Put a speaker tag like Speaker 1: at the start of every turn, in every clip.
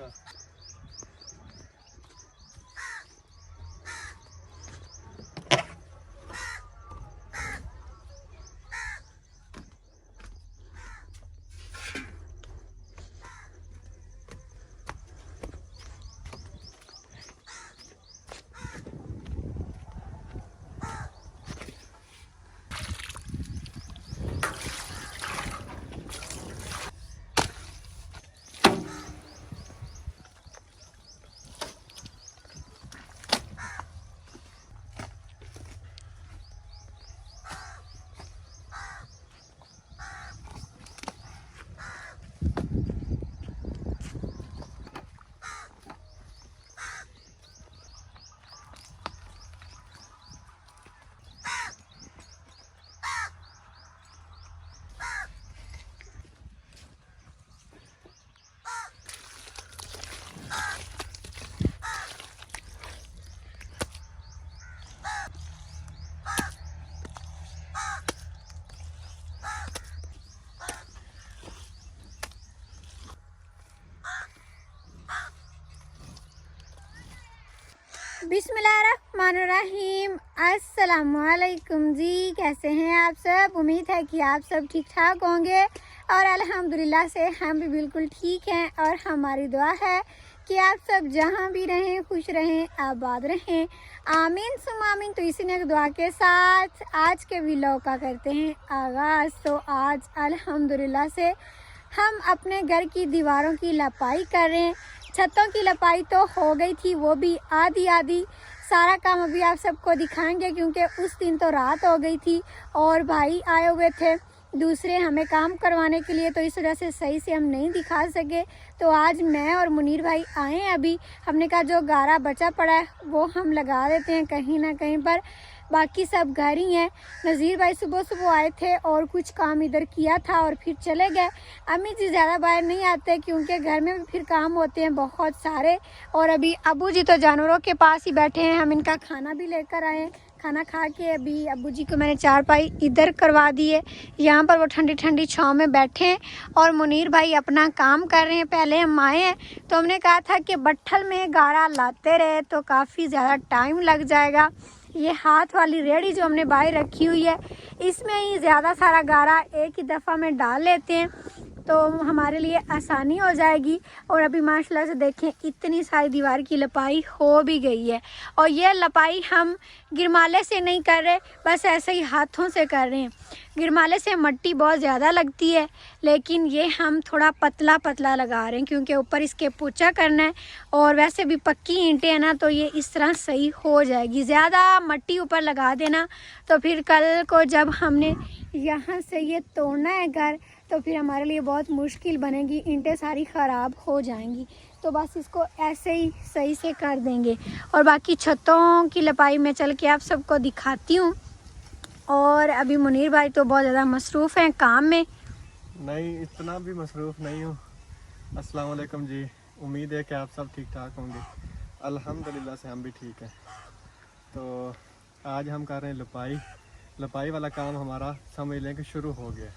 Speaker 1: अच्छा
Speaker 2: बिस्मिल्लाहिर्रहमानिर्रहीम। अस्सलामुअलैकुम जी, कैसे हैं आप सब? उम्मीद है कि आप सब ठीक ठाक होंगे और अल्हम्दुलिल्लाह से हम भी बिल्कुल ठीक हैं। और हमारी दुआ है कि आप सब जहां भी रहें खुश रहें, आबाद रहें, आमीन सुम आमीन। तो इसी ने दुआ के साथ आज के व्लॉग का करते हैं आगाज़। तो आज अल्हम्दुलिल्लाह से हम अपने घर की दीवारों की लपाई कर रहे हैं। छतों की लपाई तो हो गई थी, वो भी आधी आधी। सारा काम अभी आप सबको दिखाएंगे क्योंकि उस दिन तो रात हो गई थी और भाई आए हुए थे दूसरे हमें काम करवाने के लिए, तो इस वजह से सही से हम नहीं दिखा सके। तो आज मैं और मुनीर भाई आए हैं। अभी हमने कहा जो गारा बचा पड़ा है वो हम लगा देते हैं कहीं ना कहीं पर, बाकी सब घर ही हैं। नज़ीर भाई सुबह सुबह आए थे और कुछ काम इधर किया था और फिर चले गए। अम्मी जी ज़्यादा बाहर नहीं आते क्योंकि घर में भी फिर काम होते हैं बहुत सारे। और अभी अबू जी तो जानवरों के पास ही बैठे हैं। हम इनका खाना भी लेकर आए हैं। खाना खा के अभी अबू जी को मैंने चारपाई इधर करवा दी है, यहाँ पर वो ठंडी ठंडी छाँव में बैठे हैं और मुनीर भाई अपना काम कर रहे हैं। पहले हम आए हैं तो हमने कहा था कि बट्ठल में गारा लाते रहे तो काफ़ी ज़्यादा टाइम लग जाएगा। ये हाथ वाली रेड़ी जो हमने बाहर रखी हुई है इसमें ही ज़्यादा सारा गारा एक ही दफ़ा में डाल लेते हैं तो हमारे लिए आसानी हो जाएगी। और अभी माशाल्लाह से देखें इतनी सारी दीवार की लपाई हो भी गई है। और ये लपाई हम गिरमाले से नहीं कर रहे, बस ऐसे ही हाथों से कर रहे हैं। गिरमाले से मट्टी बहुत ज़्यादा लगती है, लेकिन ये हम थोड़ा पतला पतला लगा रहे हैं क्योंकि ऊपर इसके पोंछा करना है। और वैसे भी पक्की ईंटें हैं ना, तो ये इस तरह सही हो जाएगी। ज़्यादा मट्टी ऊपर लगा देना तो फिर कल को जब हमने यहाँ से ये तोड़ना है घर तो फिर हमारे लिए बहुत मुश्किल बनेगी, ईंटें सारी ख़राब हो जाएंगी। तो बस इसको ऐसे ही सही से कर देंगे। और बाकी छतों की लपाई में चल के आप सबको दिखाती हूँ। और अभी मुनीर भाई तो बहुत ज़्यादा मसरूफ़ हैं काम में।
Speaker 1: नहीं, इतना भी मसरूफ़ नहीं हूँ। अस्सलाम वालेकुम जी, उम्मीद है कि आप सब ठीक ठाक होंगे। अल्हम्दुलिल्लाह से हम भी ठीक हैं। तो आज हम कर रहे हैं लपाई। लपाई वाला काम हमारा समझ लें कि शुरू हो गया।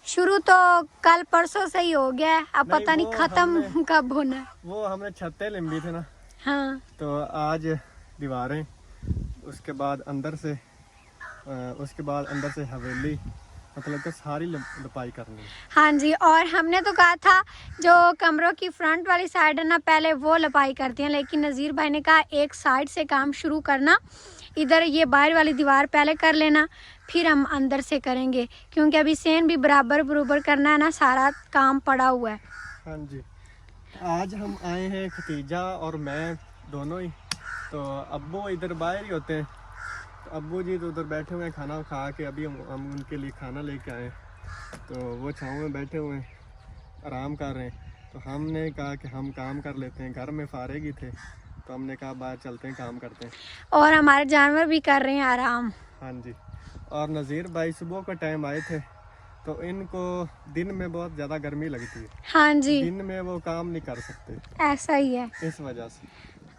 Speaker 2: शुरू तो कल परसों से ही हो गया है, अब पता नहीं ख़त्म कब होना है।
Speaker 1: वो हमने छतें लंबी थे ना,
Speaker 2: हाँ,
Speaker 1: तो आज दीवारें, उसके बाद अंदर से हवेली, मतलब कि सारी लपाई करनी है।
Speaker 2: हाँ जी। और हमने तो कहा था जो कमरों की फ्रंट वाली साइड है ना पहले वो लपाई करती हैं, लेकिन नज़ीर भाई ने कहा एक साइड से काम शुरू करना, इधर ये बाहर वाली दीवार पहले कर लेना फिर हम अंदर से करेंगे क्योंकि अभी सेन भी बराबर बराबर करना है ना, सारा काम पड़ा हुआ है।
Speaker 1: हाँ जी। आज हम आए हैं खतीजा और मैं दोनों ही। तो अब्बू इधर बाहर ही होते हैं, तो अब्बू जी तो उधर बैठे हुए हैं खाना खा के। अभी हम उनके लिए खाना लेके आए, तो वो छाँव में बैठे हुए हैं आराम कर रहे हैं। तो हमने कहा कि हम काम कर लेते हैं, घर में फारिग ही थे तो हमने कहा बाहर चलते हैं काम करते हैं।
Speaker 2: और हमारे जानवर भी कर रहे हैं आराम।
Speaker 1: हाँ जी। और नज़ीर भाई सुबह का टाइम आए थे तो इनको दिन में बहुत ज़्यादा गर्मी लगती है।
Speaker 2: हाँ जी,
Speaker 1: दिन में वो काम नहीं कर सकते,
Speaker 2: ऐसा ही है।
Speaker 1: इस वजह से।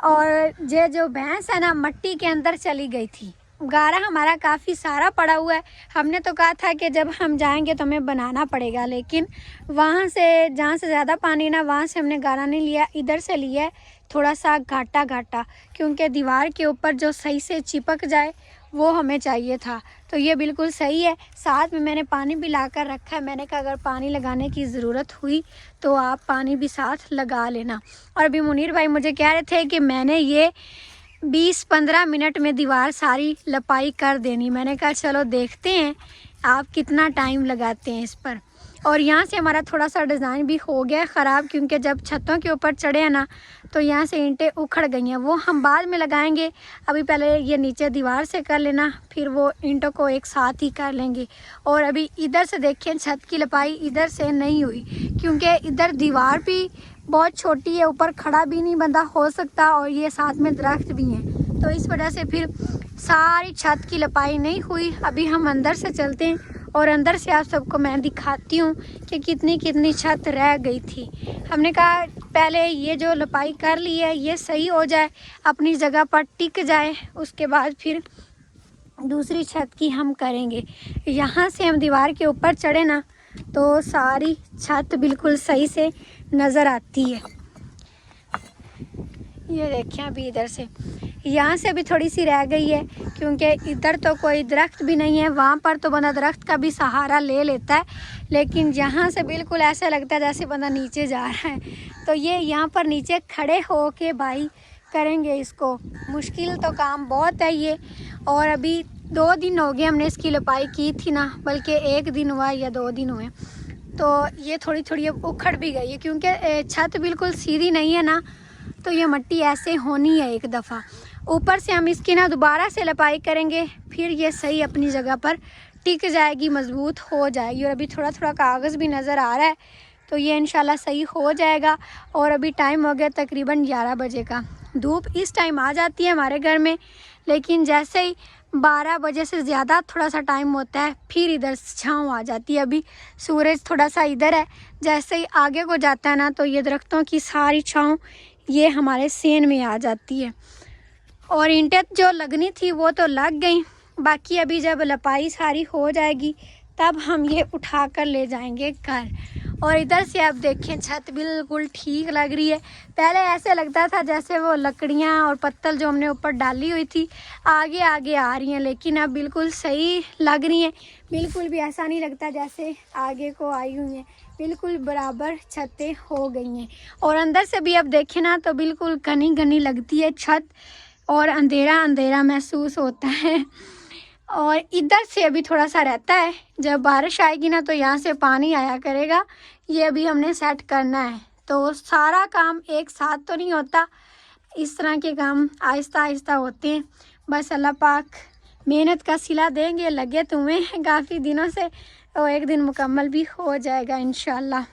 Speaker 2: और जो भैंस है ना मट्टी के अंदर चली गई थी, गारा हमारा काफ़ी सारा पड़ा हुआ है। हमने तो कहा था कि जब हम जाएंगे तो हमें बनाना पड़ेगा, लेकिन वहाँ से जहाँ से ज़्यादा पानी ना वहाँ से हमने गारा नहीं लिया, इधर से लिया है थोड़ा सा घाटा घाटा, क्योंकि दीवार के ऊपर जो सही से चिपक जाए वो हमें चाहिए था। तो ये बिल्कुल सही है। साथ में मैंने पानी भी ला कर रखा है। मैंने कहा अगर पानी लगाने की ज़रूरत हुई तो आप पानी भी साथ लगा लेना। और अभी मुनीर भाई मुझे कह रहे थे कि मैंने ये 20-15 मिनट में दीवार सारी लपाई कर देनी। मैंने कहा चलो देखते हैं आप कितना टाइम लगाते हैं इस पर। और यहाँ से हमारा थोड़ा सा डिज़ाइन भी हो गया ख़राब, क्योंकि जब छतों के ऊपर चढ़े हैं ना तो यहाँ से ईंटें उखड़ गई हैं। वो हम बाद में लगाएंगे, अभी पहले ये नीचे दीवार से कर लेना, फिर वो ईंटों को एक साथ ही कर लेंगे। और अभी इधर से देखें छत की लपाई इधर से नहीं हुई, क्योंकि इधर दीवार भी बहुत छोटी है, ऊपर खड़ा भी नहीं बंदा हो सकता और ये साथ में दरख्त भी हैं, तो इस वजह से फिर सारी छत की लपाई नहीं हुई। अभी हम अंदर से चलते हैं और अंदर से आप सबको मैं दिखाती हूँ कि कितनी कितनी छत रह गई थी। हमने कहा पहले ये जो लपाई कर ली है ये सही हो जाए, अपनी जगह पर टिक जाए, उसके बाद फिर दूसरी छत की हम करेंगे। यहाँ से हम दीवार के ऊपर चढ़े ना तो सारी छत बिल्कुल सही से नज़र आती है। ये देखें अभी इधर से, यहाँ से भी थोड़ी सी रह गई है, क्योंकि इधर तो कोई दरख्त भी नहीं है। वहाँ पर तो बंदा दरख्त का भी सहारा ले लेता है, लेकिन यहाँ से बिल्कुल ऐसा लगता है जैसे बंदा नीचे जा रहा है। तो ये यहाँ पर नीचे खड़े हो के भाई करेंगे इसको। मुश्किल तो काम बहुत है ये। और अभी 2 दिन हो गए हमने इसकी लपाई की थी ना, बल्कि 1 दिन हुआ या 2 दिन हुए, तो ये थोड़ी थोड़ी अब उखड़ भी गई है, क्योंकि छत बिल्कुल सीधी नहीं है ना, तो ये मिट्टी ऐसे होनी है एक दफ़ा। ऊपर से हम इसकी ना दोबारा से लपाई करेंगे, फिर ये सही अपनी जगह पर टिक जाएगी, मज़बूत हो जाएगी। और अभी थोड़ा थोड़ा कागज़ भी नज़र आ रहा है, तो ये इंशाल्लाह सही हो जाएगा। और अभी टाइम हो गया तकरीबन 11 बजे का। धूप इस टाइम आ जाती है हमारे घर में, लेकिन जैसे ही 12 बजे से ज़्यादा थोड़ा सा टाइम होता है फिर इधर छाँव आ जाती है। अभी सूरज थोड़ा सा इधर है, जैसे ही आगे को जाता है ना तो ये दरख्तों की सारी छाँव ये हमारे सेन में आ जाती है। और ईंटें जो लगनी थी वो तो लग गई, बाकी अभी जब लपाई सारी हो जाएगी तब हम ये उठा कर ले जाएंगे घर। और इधर से आप देखें छत बिल्कुल ठीक लग रही है। पहले ऐसे लगता था जैसे वो लकड़ियाँ और पत्तल जो हमने ऊपर डाली हुई थी आगे आगे आ रही हैं, लेकिन अब बिल्कुल सही लग रही हैं। बिल्कुल भी ऐसा नहीं लगता जैसे आगे को आई हुई हैं, बिल्कुल बराबर छतें हो गई हैं। और अंदर से भी अब देखें ना तो बिल्कुल घनी घनी लगती है छत और अंधेरा अंधेरा महसूस होता है। और इधर से अभी थोड़ा सा रहता है, जब बारिश आएगी ना तो यहाँ से पानी आया करेगा, ये अभी हमने सेट करना है। तो सारा काम एक साथ तो नहीं होता, इस तरह के काम आहिस्ता आहिस्ता होते हैं। बस अल्लाह पाक मेहनत का सिला देंगे, लगे तुम्हें काफ़ी दिनों से, तो एक दिन मुकम्मल भी हो जाएगा इंशाल्लाह।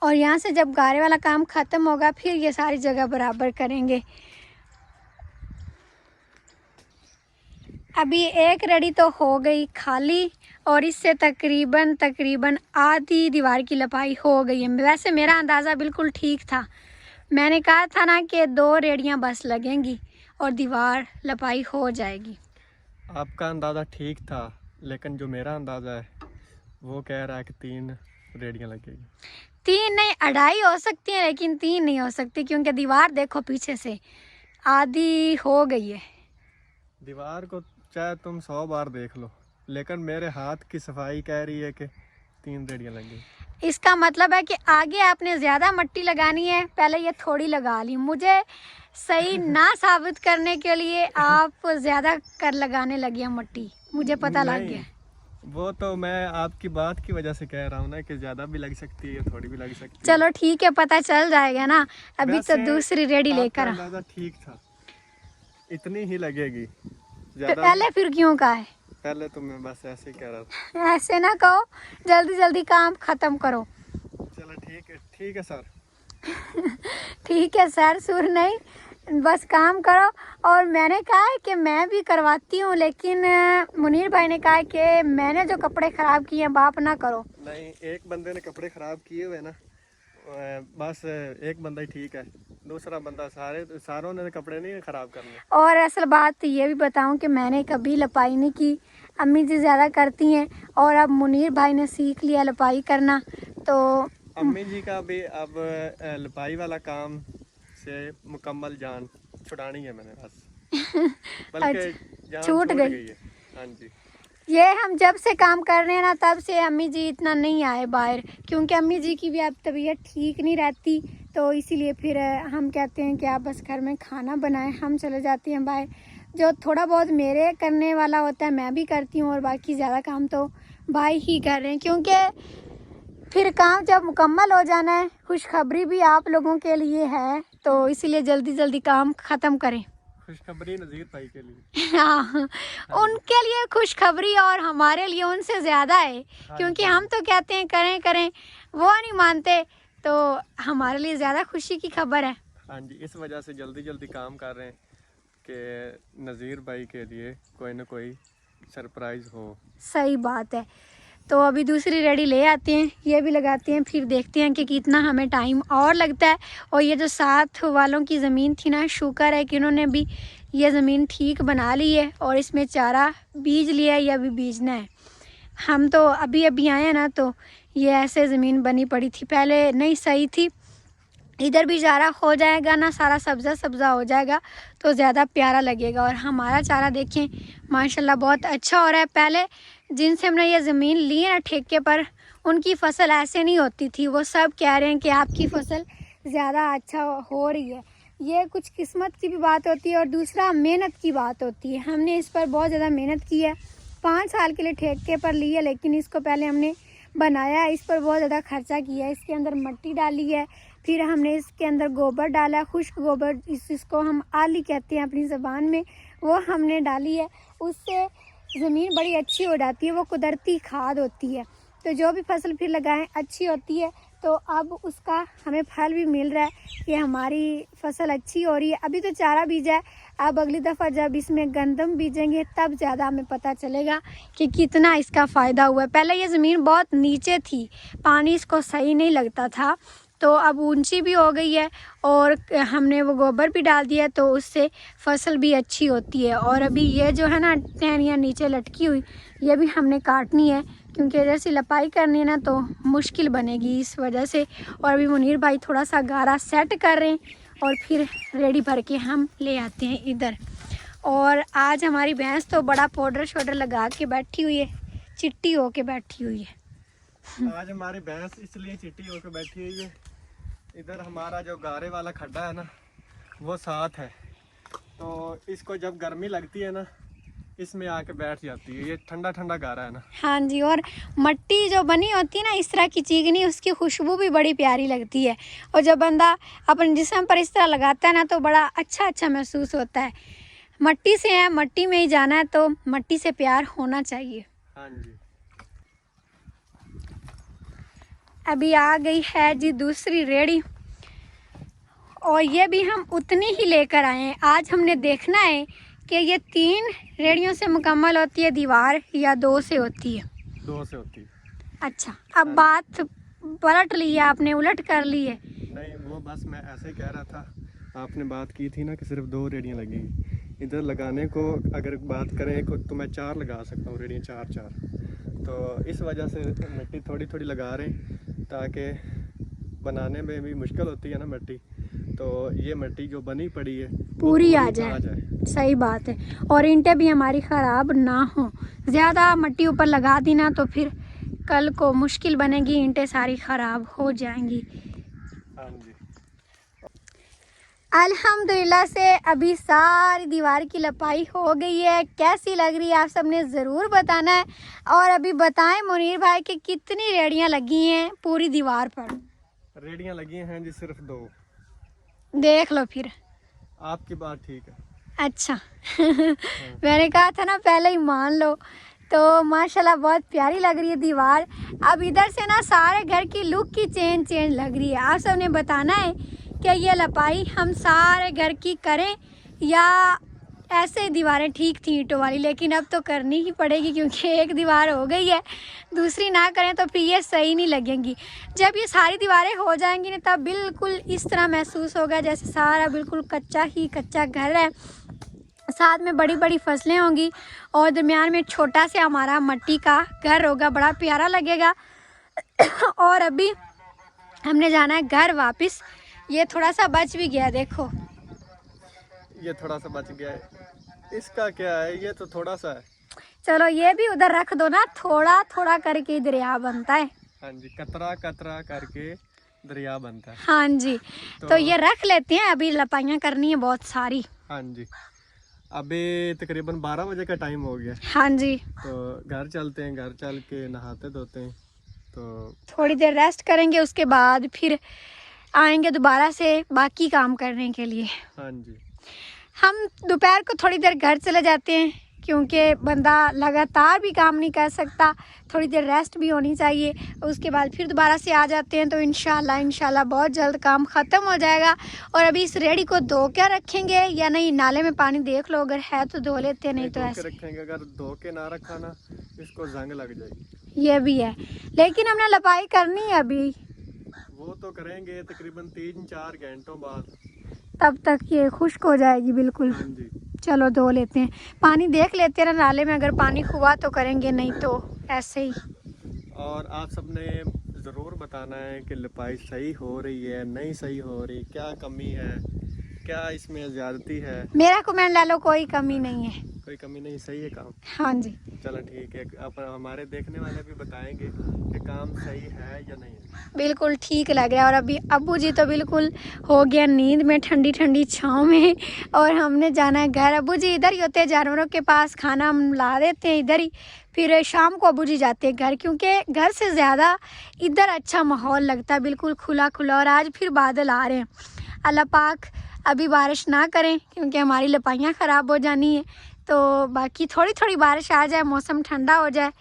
Speaker 2: और यहाँ से जब गारे वाला काम ख़त्म होगा फिर ये सारी जगह बराबर करेंगे। अभी एक रड़ी तो हो गई खाली और इससे तकरीबन आधी दीवार की लपाई हो गई है। वैसे मेरा अंदाज़ा बिल्कुल ठीक था, मैंने कहा था ना कि 2 रेडियाँ बस लगेंगी और दीवार लपाई हो जाएगी।
Speaker 1: आपका अंदाज़ा ठीक था, लेकिन जो मेरा अंदाज़ा है वो कह रहा है कि 3 रेडियाँ लगेगी।
Speaker 2: 3 नहीं 2.5 हो सकती हैं, लेकिन 3 नहीं हो सकती, क्योंकि दीवार देखो पीछे से आधी हो गई है।
Speaker 1: दीवार को चाहे तुम 100 बार देख लो, लेकिन मेरे हाथ की सफाई कह रही है कि 3 रेडियाँ लगेगी।
Speaker 2: इसका मतलब है कि आगे आपने ज़्यादा मिट्टी लगानी है, पहले ये थोड़ी लगा ली। मुझे सही ना साबित करने के लिए आप ज़्यादा कर लगाने लगी हैं मिट्टी, मुझे पता लग गया।
Speaker 1: वो तो मैं आपकी बात की वजह से कह रहा हूँ ना कि ज़्यादा भी लग सकती है, थोड़ी भी लग सकती है।
Speaker 2: चलो ठीक है, पता चल जाएगा ना। अभी तो दूसरी रेडी लेकर
Speaker 1: अंदाज़ा ठीक था, इतनी ही लगेगी,
Speaker 2: तो पहले फिर क्यों कहा है?
Speaker 1: पहले तो मैं बस ऐसे ही कह रहा था।
Speaker 2: ऐसे ना कहो, जल्दी जल्दी काम ख़त्म करो।
Speaker 1: चलो ठीक है सर।
Speaker 2: ठीक है सर सुर नहीं, बस काम करो। और मैंने कहा है कि मैं भी करवाती हूँ, लेकिन मुनीर भाई ने कहा है कि मैंने जो कपड़े ख़राब किए हैं बाप ना करो।
Speaker 1: नहीं, एक बंदे ने कपड़े ख़राब किए हुए ना, बस एक बंदा ही ठीक है, दूसरा बंदा सारों ने कपड़े नहीं खराब करने।
Speaker 2: और असल बात ये भी बताऊं कि मैंने कभी लपाई नहीं की, अम्मी जी ज़्यादा करती हैं और अब मुनीर भाई ने सीख लिया लपाई करना। तो
Speaker 1: अम्मी जी का भी अब लपाई वाला काम से मुकम्मल जान छुड़ानी है मैंने बस। बल्कि जान
Speaker 2: छूट गई
Speaker 1: है। हाँ जी,
Speaker 2: ये हम जब से काम कर रहे हैं ना तब से अम्मी जी इतना नहीं आए बाहर, क्योंकि अम्मी जी की भी अब तबीयत ठीक नहीं रहती, तो इसीलिए फिर हम कहते हैं कि आप बस घर में खाना बनाएं, हम चले जाते हैं बाहर। जो थोड़ा बहुत मेरे करने वाला होता है मैं भी करती हूँ और बाकी ज़्यादा काम तो भाई ही कर रहे हैं, क्योंकि फिर काम जब मुकम्मल हो जाना है। खुशखबरी भी आप लोगों के लिए है, तो इसीलिए जल्दी जल्दी काम ख़त्म करें।
Speaker 1: खुशखबरी नज़ीर भाई के लिए।
Speaker 2: हाँ, उनके लिए खुशखबरी और हमारे लिए उनसे ज़्यादा है, क्योंकि हम तो कहते हैं करें करें, वो नहीं मानते, तो हमारे लिए ज़्यादा खुशी की खबर है।
Speaker 1: हाँ जी, इस वजह से जल्दी जल्दी काम कर रहे हैं कि नज़ीर भाई के लिए कोई ना कोई सरप्राइज़ हो।
Speaker 2: सही बात है। तो अभी दूसरी रेडी ले आते हैं, ये भी लगाते हैं, फिर देखते हैं कि कितना हमें टाइम और लगता है। और ये जो साथ वालों की ज़मीन थी ना, शुक्र है कि उन्होंने भी ये ज़मीन ठीक बना ली है और इसमें चारा बीज लिया है या अभी बीजना है। हम तो अभी अभी आए हैं ना, तो ये ऐसे ज़मीन बनी पड़ी थी, पहले नहीं सही थी। इधर भी चारा हो जाएगा ना, सारा सब्ज़ा सब्ज़ा हो जाएगा तो ज़्यादा प्यारा लगेगा। और हमारा चारा देखें माशाल्लाह बहुत अच्छा हो रहा है। पहले जिनसे हमने ये ज़मीन ली है ना ठेके पर, उनकी फ़सल ऐसे नहीं होती थी। वो सब कह रहे हैं कि आपकी फ़सल ज़्यादा अच्छा हो रही है। ये कुछ किस्मत की भी बात होती है और दूसरा मेहनत की बात होती है। हमने इस पर बहुत ज़्यादा मेहनत की है, 5 साल के लिए ठेके पर ली है, लेकिन इसको पहले हमने बनाया, इस पर बहुत ज़्यादा खर्चा किया है। इसके अंदर मिट्टी डाली है, फिर हमने इसके अंदर गोबर डाला, खुश्क गोबर, इसको हम आली कहते हैं अपनी ज़बान में, वो हमने डाली है। उससे ज़मीन बड़ी अच्छी हो जाती है, वो कुदरती खाद होती है। तो जो भी फसल फिर लगाएं अच्छी होती है। तो अब उसका हमें फल भी मिल रहा है कि हमारी फसल अच्छी हो रही है। अभी तो चारा बीजा है, अब अगली दफ़ा जब इसमें गंदम बीजेंगे तब ज़्यादा हमें पता चलेगा कि कितना इसका फ़ायदा हुआ है। पहले ये ज़मीन बहुत नीचे थी, पानी इसको सही नहीं लगता था, तो अब ऊंची भी हो गई है और हमने वो गोबर भी डाल दिया, तो उससे फसल भी अच्छी होती है। और अभी ये जो है ना टहनियाँ नीचे लटकी हुई, ये भी हमने काटनी है, क्योंकि इधर से लपाई करनी है ना तो मुश्किल बनेगी इस वजह से। और अभी मुनीर भाई थोड़ा सा गारा सेट कर रहे हैं और फिर रेडी भर के हम ले आते हैं इधर। और आज हमारी भैंस तो बड़ा पाउडर शोडर लगा के बैठी हुई है, चिट्टी होके बैठी हुई है।
Speaker 1: आज हमारी भैंस इसलिए चिट्टी होकर बैठी हुई है, इधर हमारा जो गारे वाला खड्डा है ना वो साथ है, तो इसको जब गर्मी लगती है ना इसमें आके बैठ जाती है। ये ठंडा ठंडा गारा है ना।
Speaker 2: हाँ जी, और मिट्टी जो बनी होती है ना इस तरह की चीकनी, उसकी खुशबू भी बड़ी प्यारी लगती है। और जब बंदा अपने जिस्म पर इस तरह लगाता है ना तो बड़ा अच्छा अच्छा महसूस होता है। मिट्टी से है, मिट्टी में ही जाना है, तो मिट्टी से प्यार होना चाहिए।
Speaker 1: हाँ जी,
Speaker 2: अभी आ गई है जी दूसरी रेडी, और ये भी हम उतनी ही लेकर आए हैं। आज हमने देखना है कि ये 3 रेडियों से मुकम्मल होती है दीवार या 2 से होती है।
Speaker 1: 2 से होती है।
Speaker 2: अच्छा, अब बात पलट ली है आपने, उलट कर ली है।
Speaker 1: नहीं, वो बस मैं ऐसे ही कह रहा था, आपने बात की थी ना कि सिर्फ 2 रेडियाँ लगेगी। इधर लगाने को अगर बात करें तो मैं 4 लगा सकता हूँ, रेडियाँ 4-4। तो इस वजह से मिट्टी थोड़ी थोड़ी लगा रहे हैं, ताकि बनाने में भी मुश्किल होती है ना मिट्टी, तो ये मिट्टी जो बनी पड़ी है
Speaker 2: पूरी आ जाए। सही बात है, और ईंटें भी हमारी ख़राब ना हो। ज़्यादा मिट्टी ऊपर लगा दी ना तो फिर कल को मुश्किल बनेगी, ईंटें सारी ख़राब हो जाएंगी।
Speaker 1: हाँ जी,
Speaker 2: अल्हम्दुलिल्लाह से अभी सारी दीवार की लपाई हो गई है। कैसी लग रही है आप सबने ज़रूर बताना है। और अभी बताएं मुनीर भाई कि कितनी रेडियाँ लगी हैं पूरी दीवार पर।
Speaker 1: रेडियाँ लगी हैं जी सिर्फ 2।
Speaker 2: देख लो फिर,
Speaker 1: आपकी बात ठीक है।
Speaker 2: अच्छा मैंने कहा था ना पहले ही मान लो। तो माशाल्लाह बहुत प्यारी लग रही है दीवार। अब इधर से ना सारे घर की लुक की चेंज लग रही है। आप सब ने बताना है कि ये लपाई हम सारे घर की करें या ऐसे ही दीवारें ठीक थी ईंटों वाली, लेकिन अब तो करनी ही पड़ेगी क्योंकि एक दीवार हो गई है, दूसरी ना करें तो फिर ये सही नहीं लगेंगी। जब ये सारी दीवारें हो जाएंगी ना तब बिल्कुल इस तरह महसूस होगा जैसे सारा बिल्कुल कच्चा ही कच्चा घर है, साथ में बड़ी बड़ी फसलें होंगी और दरमियान में छोटा सा हमारा मिट्टी का घर होगा, बड़ा प्यारा लगेगा। और अभी हमने जाना है घर वापस। ये थोड़ा सा बच भी गया, देखो
Speaker 1: ये थोड़ा सा बच गया है, इसका क्या है, ये तो थोड़ा सा है।
Speaker 2: चलो ये भी उधर रख दो ना, थोड़ा थोड़ा करके दरिया बनता है।
Speaker 1: हाँ जी, कतरा कतरा करके दरिया बनता है।
Speaker 2: हाँ जी, तो ये रख लेते हैं, अभी लपाइयाँ करनी है बहुत सारी।
Speaker 1: हाँ जी, अभी तकरीबन 12 बजे का टाइम हो गया।
Speaker 2: हाँ जी,
Speaker 1: तो घर चलते हैं, घर चल के नहाते धोते हैं, तो
Speaker 2: थोड़ी देर रेस्ट करेंगे, उसके बाद फिर आएंगे दोबारा से बाकी काम करने के लिए।
Speaker 1: हाँ जी,
Speaker 2: हम दोपहर को थोड़ी देर घर चले जाते हैं क्योंकि बंदा लगातार भी काम नहीं कर सकता, थोड़ी देर रेस्ट भी होनी चाहिए। उसके बाद फिर दोबारा से आ जाते हैं, तो इंशाल्लाह बहुत जल्द काम ख़त्म हो जाएगा। और अभी इस रेडी को धो के रखेंगे या नहीं, नाले में पानी देख लो, अगर है तो धो लेते हैं, नहीं तो ऐसे
Speaker 1: रखेंगे। अगर धो के ना रखा ना इसको जंग लग जाएगी।
Speaker 2: ये भी है, लेकिन हमने लपाई करनी है अभी,
Speaker 1: वो तो करेंगे तकरीबन 3-4 घंटों बाद,
Speaker 2: तब तक ये खुश्क हो जाएगी बिल्कुल।
Speaker 1: हाँ जी,
Speaker 2: चलो धो लेते हैं, पानी देख लेते हैं ना नाले में, अगर पानी हुआ तो करेंगे, नहीं तो ऐसे ही।
Speaker 1: और आप सबने ज़रूर बताना है कि लिपाई सही हो रही है नहीं सही हो रही, क्या कमी है, क्या इसमें ज़्यादती है।
Speaker 2: मेरा कमेंट ला लो, कोई कमी नहीं है,
Speaker 1: कोई कमी नहीं, सही है काम।
Speaker 2: हाँ जी,
Speaker 1: चलो ठीक है, अब हमारे देखने वाले भी बताएंगे कि काम सही है या नहीं है।
Speaker 2: बिल्कुल ठीक लग रहा है। और अभी अब्बू जी तो बिल्कुल हो गया नींद में, ठंडी ठंडी छाँव में, और हमने जाना है घर। अब्बू जी इधर ही होते हैं जानवरों के पास, खाना हम ला देते हैं इधर ही, फिर शाम को अब्बू जी जाते हैं घर, क्योंकि घर से ज़्यादा इधर अच्छा माहौल लगता है, बिल्कुल खुला खुला। और आज फिर बादल आ रहे हैं, अल्लाह पाक अभी बारिश ना करें क्योंकि हमारी लपाइयाँ ख़राब हो जानी है, तो बाकी थोड़ी थोड़ी बारिश आ जाए, मौसम ठंडा हो जाए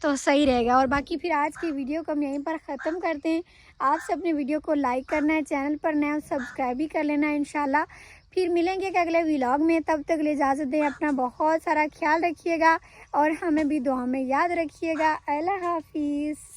Speaker 2: तो सही रहेगा। और बाकी फिर आज की वीडियो को हम यहीं पर ख़त्म करते हैं। आप सब ने वीडियो को लाइक करना है, चैनल पर नए सब्सक्राइब भी कर लेना है। इंशाल्लाह फिर मिलेंगे एक अगले व्लॉग में, तब तक के लिए इजाज़त दें, अपना बहुत सारा ख्याल रखिएगा और हमें भी दुआ में याद रखिएगा। अल्लाह हाफिज़।